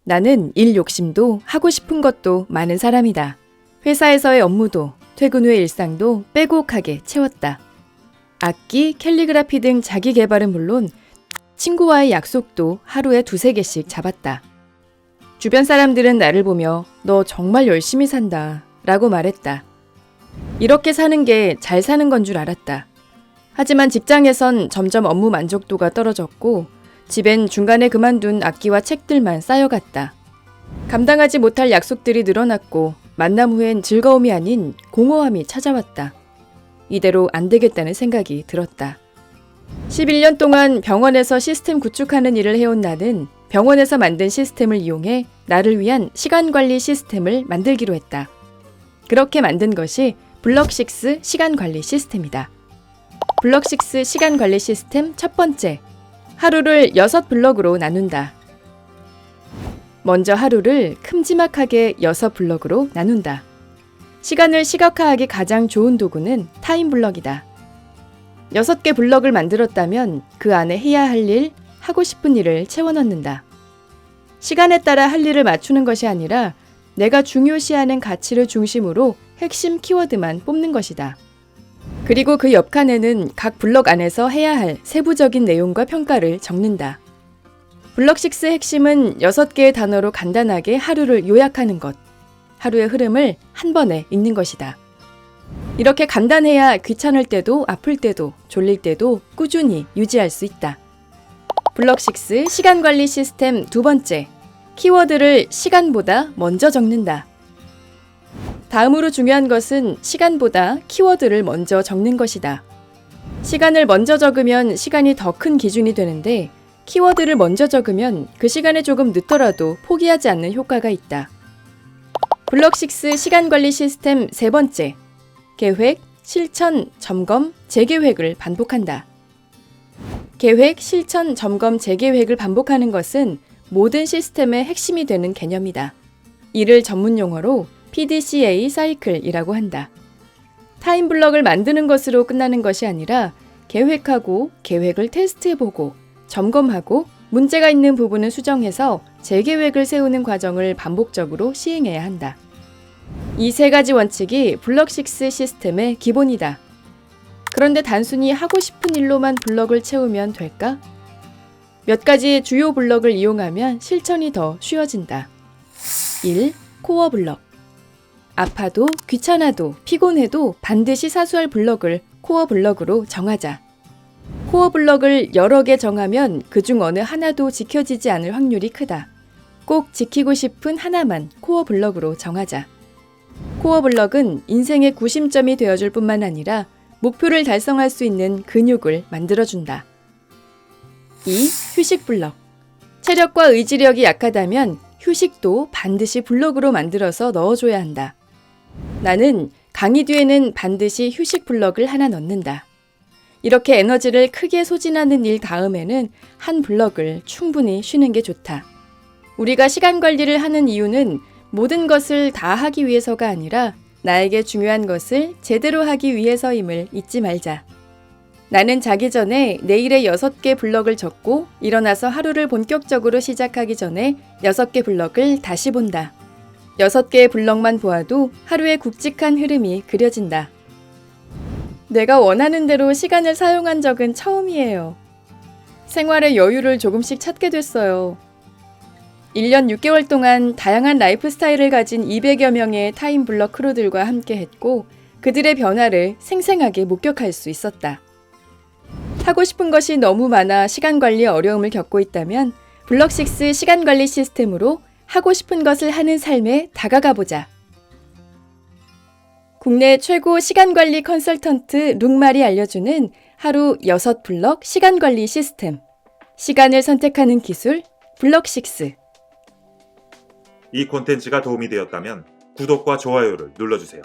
나는 일 욕심도 하고 싶은 것도 많은 사람이다. 회사에서의 업무도 퇴근 후의 일상도 빼곡하게 채웠다. 악기, 캘리그라피 등 자기 개발은 물론 친구와의 약속도 하루에 2-3개씩 잡았다. 주변 사람들은 나를 보며 너 정말 열심히 산다 라고 말했다. 이렇게 사는 게 잘 사는 건 줄 알았다. 하지만 직장에선 점점 업무 만족도가 떨어졌고 집엔 중간에 그만둔 악기와 책들만 쌓여갔다. 감당하지 못할 약속들이 늘어났고 만남 후엔 즐거움이 아닌 공허함이 찾아왔다. 이대로 안 되겠다는 생각이 들었다. 11년 동안 병원에서 시스템 구축하는 일을 해온 나는 병원에서 만든 시스템을 이용해 나를 위한 시간관리 시스템을 만들기로 했다. 그렇게 만든 것이 블럭6 시간관리 시스템이다. 블럭6 시간관리 시스템 첫 번째, 하루를 6블럭으로 나눈다. 먼저 하루를 큼지막하게 6블럭으로 나눈다. 시간을 시각화하기 가장 좋은 도구는 타임블럭이다. 6개 블럭을 만들었다면 그 안에 해야 할 일, 하고 싶은 일을 채워넣는다. 시간에 따라 할 일을 맞추는 것이 아니라 내가 중요시하는 가치를 중심으로 핵심 키워드만 뽑는 것이다. 그리고 그 옆칸에는 각 블럭 안에서 해야 할 세부적인 내용과 평가를 적는다. 블럭6 핵심은 6개의 단어로 간단하게 하루를 요약하는 것, 하루의 흐름을 한 번에 읽는 것이다. 이렇게 간단해야 귀찮을 때도 아플 때도 졸릴 때도 꾸준히 유지할 수 있다. 블럭6 시간관리 시스템 두 번째, 키워드를 시간보다 먼저 적는다. 다음으로 중요한 것은 시간보다 키워드를 먼저 적는 것이다. 시간을 먼저 적으면 시간이 더 큰 기준이 되는데 키워드를 먼저 적으면 그 시간에 조금 늦더라도 포기하지 않는 효과가 있다. 블럭6 시간관리 시스템 세 번째, 계획, 실천, 점검, 재계획을 반복한다. 계획, 실천, 점검, 재계획을 반복하는 것은 모든 시스템의 핵심이 되는 개념이다. 이를 전문 용어로 PDCA 사이클이라고 한다. 타임블럭을 만드는 것으로 끝나는 것이 아니라 계획하고 계획을 테스트해보고 점검하고 문제가 있는 부분은 수정해서 재계획을 세우는 과정을 반복적으로 시행해야 한다. 이 3가지 원칙이 블럭6 시스템의 기본이다. 그런데 단순히 하고 싶은 일로만 블럭을 채우면 될까? 몇 가지의 주요 블럭을 이용하면 실천이 더 쉬워진다. 1. 코어 블럭. 아파도 귀찮아도 피곤해도 반드시 사수할 블럭을 코어 블럭으로 정하자. 코어 블럭을 여러 개 정하면 그중 어느 하나도 지켜지지 않을 확률이 크다. 꼭 지키고 싶은 하나만 코어 블럭으로 정하자. 코어 블럭은 인생의 구심점이 되어줄 뿐만 아니라 목표를 달성할 수 있는 근육을 만들어준다. 2. 휴식 블럭. 체력과 의지력이 약하다면 휴식도 반드시 블럭으로 만들어서 넣어줘야 한다. 나는 강의 뒤에는 반드시 휴식 블럭을 하나 넣는다. 이렇게 에너지를 크게 소진하는 일 다음에는 한 블럭을 충분히 쉬는 게 좋다. 우리가 시간 관리를 하는 이유는 모든 것을 다 하기 위해서가 아니라 나에게 중요한 것을 제대로 하기 위해서임을 잊지 말자. 나는 자기 전에 내일의 6개 블럭을 적고 일어나서 하루를 본격적으로 시작하기 전에 6개 블럭을 다시 본다. 6개의 블럭만 보아도 하루의 굵직한 흐름이 그려진다. 내가 원하는 대로 시간을 사용한 적은 처음이에요. 생활의 여유를 조금씩 찾게 됐어요. 1년 6개월 동안 다양한 라이프 스타일을 가진 200여 명의 타임블럭 크루들과 함께 했고 그들의 변화를 생생하게 목격할 수 있었다. 하고 싶은 것이 너무 많아 시간 관리에 어려움을 겪고 있다면 블럭6 시간 관리 시스템으로 하고 싶은 것을 하는 삶에 다가가 보자. 국내 최고 시간 관리 컨설턴트 룩말이 알려주는 하루 6블럭 시간 관리 시스템. 시간을 선택하는 기술 블럭6. 이 콘텐츠가 도움이 되었다면 구독과 좋아요를 눌러주세요.